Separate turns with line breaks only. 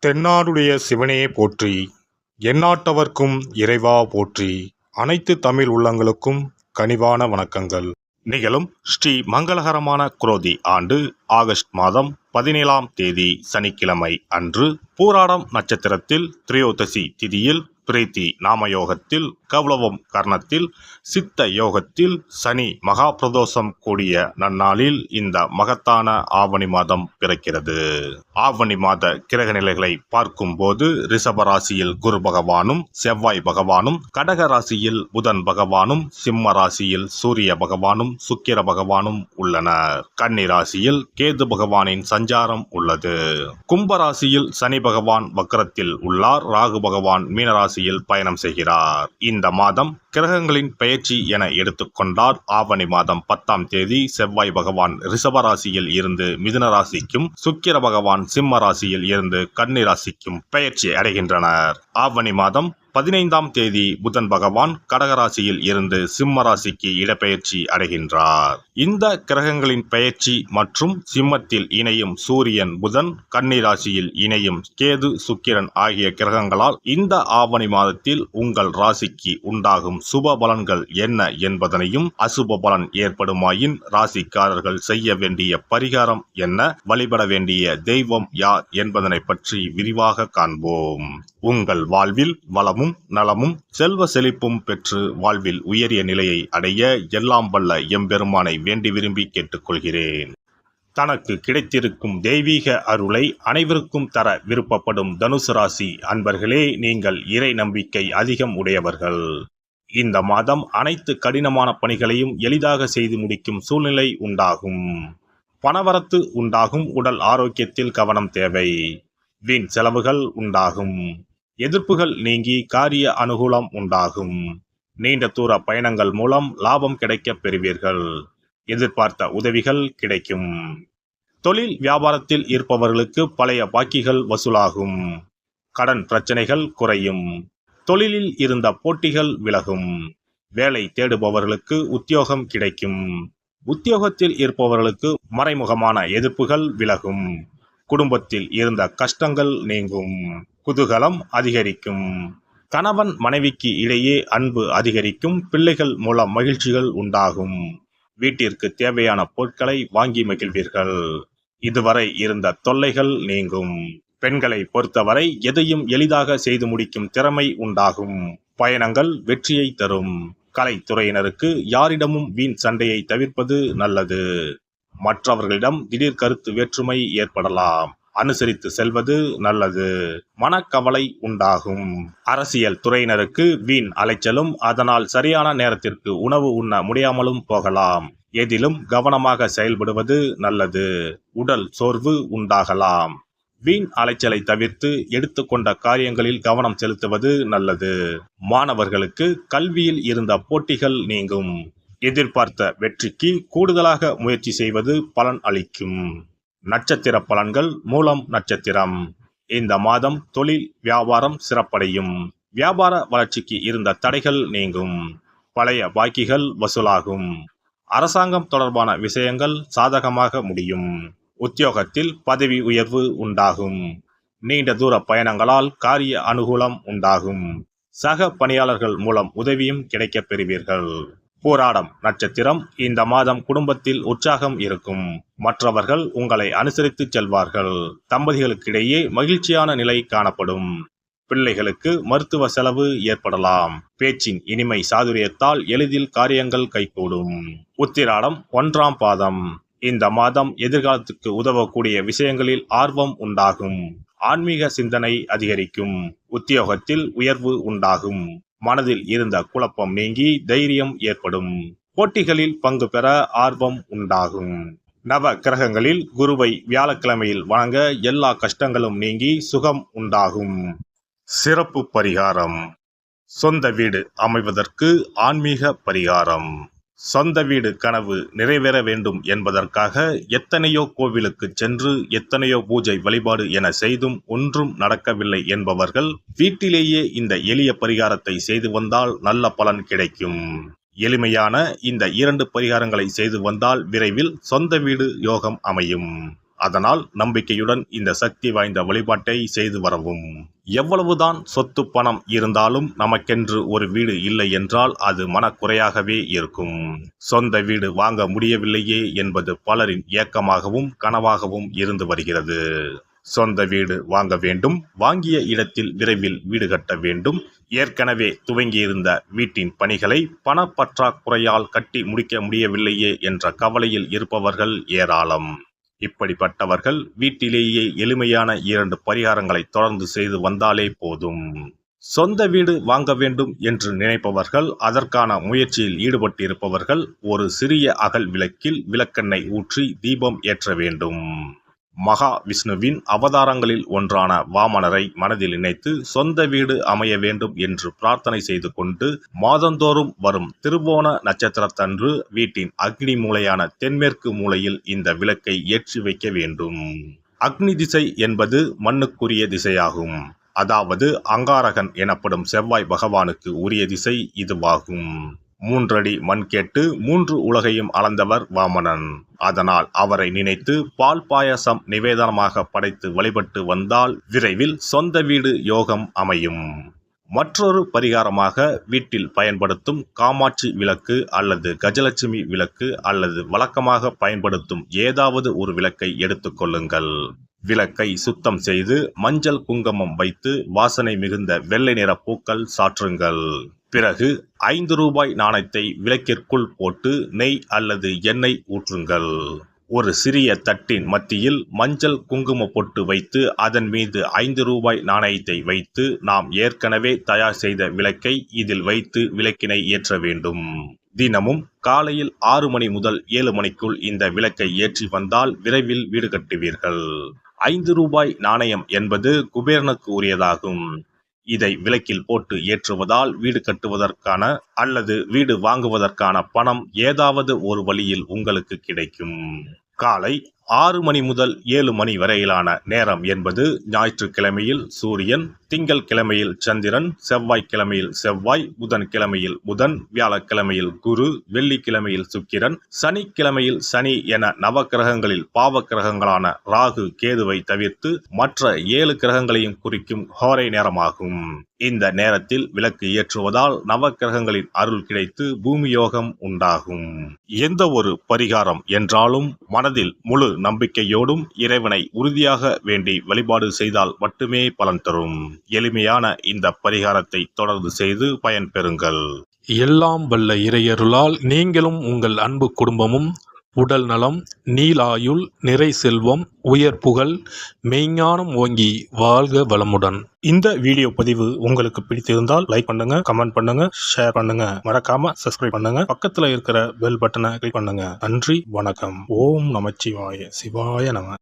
தென்னாடுடைய சிவனே போற்றி, எந்நாட்டவர்க்கும் இறைவா போற்றி. அனைத்து தமிழ் உள்ளங்களுக்கும் கனிவான வணக்கங்கள். நிகழும் ஸ்ரீ மங்களகரமான குரோதி ஆண்டு ஆகஸ்ட் மாதம் 17ஆம் தேதி சனிக்கிழமை அன்று பூராடம் நட்சத்திரத்தில் திரையோதசி திதியில் பிரீத்தி நாமயோகத்தில் கௌளவம் கர்ணத்தில் சித்த யோகத்தில் சனி மகா பிரதோஷம் கூடிய நன்னாளில் இந்த மகத்தான ஆவணி மாதம் பிறக்கிறது. ஆவணி மாத கிரக நிலைகளை பார்க்கும் போது ரிஷப ராசியில் குரு பகவானும் செவ்வாய் பகவானும், கடக ராசியில் புதன் பகவானும், சிம்ம ராசியில் சூரிய பகவானும் சுக்கிர பகவானும் உள்ளனர். கன்னி ராசியில் கேது பகவானின் சஞ்சாரம் உள்ளது. கும்ப ராசியில் சனி பகவான் வக்ரத்தில் உள்ளார். ராகு பகவான் மீனராசி பயணம் செய்கிறார். இந்த மாதம் கிரகங்களின் பெயர்ச்சி என எடுத்துக்கொண்டால் ஆவணி மாதம் 10ஆம் தேதி செவ்வாய் பகவான் ரிஷப ராசியில் இருந்து மிதுன ராசிக்கும், சுக்கிர பகவான் சிம்ம ராசியில் இருந்து கன்னி ராசிக்கும் பெயர்ச்சி அடைகின்றனர். ஆவணி மாதம் 15ஆம் தேதி புதன் பகவான் கடகராசியில் இருந்து சிம்ம ராசிக்கு இடப்பெயர்ச்சி அடைகின்றார். இந்த கிரகங்களின் பெயர்ச்சி மற்றும் சிம்மத்தில் இணையும் சூரியன் புதன், கன்னி ராசியில் இணையும் கேது சுக்கிரன் ஆகிய கிரகங்களால் இந்த ஆவணி மாதத்தில் உங்கள் ராசிக்கு உண்டாகும் சுப பலன்கள் என்ன என்பதனையும், அசுப பலன் ஏற்படுமாயின் ராசிக்காரர்கள் செய்ய வேண்டிய பரிகாரம் என்ன, வழிபட வேண்டிய தெய்வம் யார் என்பதனை பற்றி விரிவாக காண்போம். உங்கள் வாழ்வில் வளமும் நலமும் செல்வ செழிப்பும் பெற்று வாழ்வில் உயரிய நிலையை அடைய எல்லாம் வல்ல எம்பெருமானை வேண்டி விரும்பி கேட்டுக்கொள்கிறேன். தனக்கு கிடைத்திருக்கும் தெய்வீக அருளை அனைவருக்கும் தர விருப்பப்படும் தனுசு ராசி அன்பர்களே, நீங்கள் இறை நம்பிக்கை அதிகம் உடையவர்கள். இந்த மாதம் அனைத்து கடினமான பணிகளையும் எளிதாக செய்து முடிக்கும் சூழ்நிலை உண்டாகும். பணவரத்து உண்டாகும். உடல் ஆரோக்கியத்தில் கவனம் தேவை. வீண் செலவுகள் உண்டாகும். எதிர்ப்புகள் நீங்கி காரிய அனுகூலம் உண்டாகும். நீண்ட தூர பயணங்கள் மூலம் லாபம் கிடைக்க பெறுவீர்கள். எதிர்பார்த்த உதவிகள் கிடைக்கும். தொழில் வியாபாரத்தில் இருப்பவர்களுக்கு பழைய பாக்கிகள் வசூலாகும். கடன் பிரச்சனைகள் குறையும். தொழிலில் இருந்த போட்டிகள் விலகும். வேலை தேடுபவர்களுக்கு உத்தியோகம் கிடைக்கும். உத்தியோகத்தில் இருப்பவர்களுக்கு மறைமுகமான எதிர்ப்புகள் விலகும். குடும்பத்தில் இருந்த கஷ்டங்கள் நீங்கும். குதூகலம் அதிகரிக்கும். கணவன் மனைவிக்கு இடையே அன்பு அதிகரிக்கும். பிள்ளைகள் மூலம் மகிழ்ச்சிகள் உண்டாகும். வீட்டிற்கு தேவையான பொருட்களை வாங்கி மகிழ்வீர்கள். இதுவரை இருந்த தொல்லைகள் நீங்கும். பெண்களை பொறுத்தவரை எதையும் எளிதாக செய்து முடிக்கும் திறமை உண்டாகும். பயணங்கள் வெற்றியை தரும். கலைத்துறையினருக்கு யாரிடமும் வீண் சண்டையை தவிர்ப்பது நல்லது. மற்றவர்களிடம் திடீர் கருத்து வேற்றுமை ஏற்படலாம். அனுசரித்து செல்வது நல்லது. மனக்கவலை உண்டாகும். அரசியல் துறையினருக்கு வீண் அலைச்சலும், அதனால் சரியான நேரத்திற்கு உணவு உண்ண முடியாமலும் போகலாம். எதிலும் கவனமாக செயல்படுவது நல்லது. உடல் சோர்வு உண்டாகலாம். வீண் அலைச்சலை தவிர்த்து எடுத்துக்கொண்ட காரியங்களில் கவனம் செலுத்துவது நல்லது. மாணவர்களுக்கு கல்வியில் இருந்த போட்டிகள் நீங்கும். எதிர்பார்த்த வெற்றிக்கு கூடுதலாக முயற்சி செய்வது பலன் அளிக்கும். நட்சத்திர பலன்கள். மூலம் நட்சத்திரம். இந்த மாதம் தொழில் வியாபாரம் சிறப்படையும். வியாபார வளர்ச்சிக்கு இருந்த தடைகள் நீங்கும். பழைய பாக்கிகள் வசூலாகும். அரசாங்கம் தொடர்பான விஷயங்கள் சாதகமாக முடியும். உத்தியோகத்தில் பதவி உயர்வு உண்டாகும். நீண்ட தூர பயணங்களால் காரிய அனுகூலம் உண்டாகும். சக பணியாளர்கள் மூலம் உதவியும் கிடைக்கப் பெறுவீர்கள். பூராடம் நட்சத்திரம். இந்த மாதம் குடும்பத்தில் உற்சாகம் இருக்கும். மற்றவர்கள் உங்களை அனுசரித்து செல்வார்கள். தம்பதிகளுக்கிடையே மகிழ்ச்சியான நிலை காணப்படும். பிள்ளைகளுக்கு மருத்துவ செலவு ஏற்படலாம். பேச்சின் இனிமை சாதுரியத்தால் எளிதில் காரியங்கள் கைகூடும். உத்திராடம் 1ஆம் பாதம். இந்த மாதம் எதிர்காலத்துக்கு உதவக்கூடிய விஷயங்களில் ஆர்வம் உண்டாகும். ஆன்மீக சிந்தனை அதிகரிக்கும். உத்தியோகத்தில் உயர்வு உண்டாகும். மனதில் இருந்த குழப்பம் நீங்கி தைரியம் ஏற்படும். போட்டிகளில் பங்கு பெற ஆர்வம் உண்டாகும். நவ கிரகங்களில் குருவை வியாழக்கிழமையில் வணங்க எல்லா கஷ்டங்களும் நீங்கி சுகம் உண்டாகும். சிறப்பு பரிகாரம். சொந்த வீடு அமைவதற்கு ஆன்மீக பரிகாரம். சொந்த வீடு கனவு நிறைவேற வேண்டும் என்பதற்காக எத்தனையோ கோவிலுக்கு சென்று எத்தனையோ பூஜை வழிபாடு என செய்தும் ஒன்றும் நடக்கவில்லை என்பவர்கள் வீட்டிலேயே இந்த எளிய பரிகாரத்தை செய்து வந்தால் நல்ல பலன் கிடைக்கும். எளிமையான இந்த 2 பரிகாரங்களை செய்து வந்தால் விரைவில் சொந்த வீடு யோகம் அமையும். அதனால் நம்பிக்கையுடன் இந்த சக்தி வாய்ந்த வழிபாட்டை செய்து வரவும். எவ்வளவுதான் சொத்து பணம் இருந்தாலும் நமக்கென்று ஒரு வீடு இல்லை என்றால் அது மனக்குறையாகவே இருக்கும். சொந்த வீடு வாங்க முடியவில்லையே என்பது பலரின் ஏக்கமாகவும் கனவாகவும் இருந்து வருகிறது. சொந்த வீடு வாங்க வேண்டும், வாங்கிய இடத்தில் விரைவில் வீடு கட்ட வேண்டும், ஏற்கனவே துவங்கியிருந்த வீட்டின் பணிகளை பணப்பற்றாக்குறையால் கட்டி முடிக்க முடியவில்லையே என்ற கவலையில் இருப்பவர்கள் ஏராளம். இப்படிப்பட்டவர்கள் வீட்டிலேயே எளிமையான 2 பரிகாரங்களை தொடர்ந்து செய்து வந்தாலே போதும். சொந்த வீடு வாங்க வேண்டும் என்று நினைப்பவர்கள், அதற்கான முயற்சியில் ஈடுபட்டிருப்பவர்கள் ஒரு சிறிய அகல் விளக்கில் விளக்கெண்ணெய் ஊற்றி தீபம் ஏற்ற வேண்டும். மகா விஷ்ணுவின் அவதாரங்களில் ஒன்றான வாமனரை மனதில் நினைத்து சொந்த வீடு அமைய வேண்டும் என்று பிரார்த்தனை செய்து கொண்டு மாதந்தோறும் வரும் திருவோண நட்சத்திரத்தன்று வீட்டின் அக்னி மூலையான தென்மேற்கு மூலையில் இந்த விளக்கை ஏற்றி வைக்க வேண்டும். அக்னி திசை என்பது மண்ணுக்குரிய திசையாகும். அதாவது அங்காரகன் எனப்படும் செவ்வாய் பகவானுக்கு உரிய திசை இதுவாகும். 3 அடி மண் கேட்டு 3 உலகையும் அளந்தவர் வாமனன். அதனால் அவரை நினைத்து பால் பாயசம் நிவேதனமாக படைத்து வழிபட்டு வந்தால் விரைவில் சொந்த வீடு யோகம் அமையும். மற்றொரு பரிகாரமாக வீட்டில் பயன்படுத்தும் காமாட்சி விளக்கு அல்லது கஜலட்சுமி விளக்கு அல்லது வழக்கமாக பயன்படுத்தும் ஏதாவது ஒரு விளக்கை எடுத்துக்கொள்ளுங்கள். விளக்கை சுத்தம் செய்து மஞ்சள் குங்குமம் வைத்து வாசனை மிகுந்த வெள்ளை நிற பூக்கள் சாற்றுங்கள். பிறகு 5 ரூபாய் நாணயத்தை விளக்கிற்குள் போட்டு நெய் அல்லது எண்ணெய் ஊற்றுங்கள். ஒரு சிறிய தட்டின் மத்தியில் மஞ்சள் குங்கும பொட்டு வைத்து அதன் மீது 5 ரூபாய் நாணயத்தை வைத்து நாம் ஏற்கனவே தயார் செய்த விளக்கை இதில் வைத்து விளக்கினை ஏற்ற வேண்டும். தினமும் காலையில் 6 மணி முதல் 7 மணிக்குள் இந்த விளக்கை ஏற்றி வந்தால் விரைவில் வீடு கட்டுவீர்கள். 5 ரூபாய் நாணயம் என்பது குபேரனுக்கு உரியதாகும். இதை விளக்கில் போட்டு ஏற்றுவதால் வீடு கட்டுவதற்கான அல்லது வீடு வாங்குவதற்கான பணம் ஏதாவது ஒரு வழியில் உங்களுக்கு கிடைக்கும். காலை 6 மணி முதல் 7 மணி வரையிலான நேரம் என்பது ஞாயிற்றுக்கிழமையில் சூரியன், திங்கள் கிழமையில் சந்திரன், செவ்வாய்க்கிழமையில் செவ்வாய், புதன் கிழமையில் புதன், வியாழக்கிழமையில் குரு, வெள்ளிக்கிழமையில் சுக்கிரன், சனிக்கிழமையில் சனி என நவக்கிரகங்களில் பாவ கிரகங்களான ராகு கேதுவை தவிர்த்து மற்ற 7 கிரகங்களையும் குறிக்கும் ஹோரை நேரமாகும். இந்த நேரத்தில் விளக்கு ஏற்றுவதால் நவக்கிரகங்களின் அருள் கிடைத்து பூமி யோகம் உண்டாகும். எந்த ஒரு பரிகாரம் என்றாலும் மனதில் முழு நம்பிக்கையோடும் இறைவனை உறுதியாக வேண்டி வழிபாடு செய்தால் மட்டுமே பலன் தரும். எளிமையான இந்த பரிகாரத்தை தொடர்ந்து செய்து பயன்பெறுங்கள்.
எல்லாம் வல்ல இறையருளால் நீங்களும் உங்கள் அன்பு குடும்பமும் உடல் நலம், நீலாயுள், நிறை செல்வம், உயர் புகழ், மெய்ஞானம் ஓங்கி வாழ்க வளமுடன்.
இந்த வீடியோ பதிவு உங்களுக்கு பிடித்திருந்தால் லைக் பண்ணுங்க, கமெண்ட் பண்ணுங்க, ஷேர் பண்ணுங்க, மறக்காம சப்ஸ்கிரைப் பண்ணுங்க, பக்கத்துல இருக்கிற பெல் பட்டனை கிளிக் பண்ணுங்க. நன்றி, வணக்கம். ஓம் நமச்சிவாய, சிவாய நம.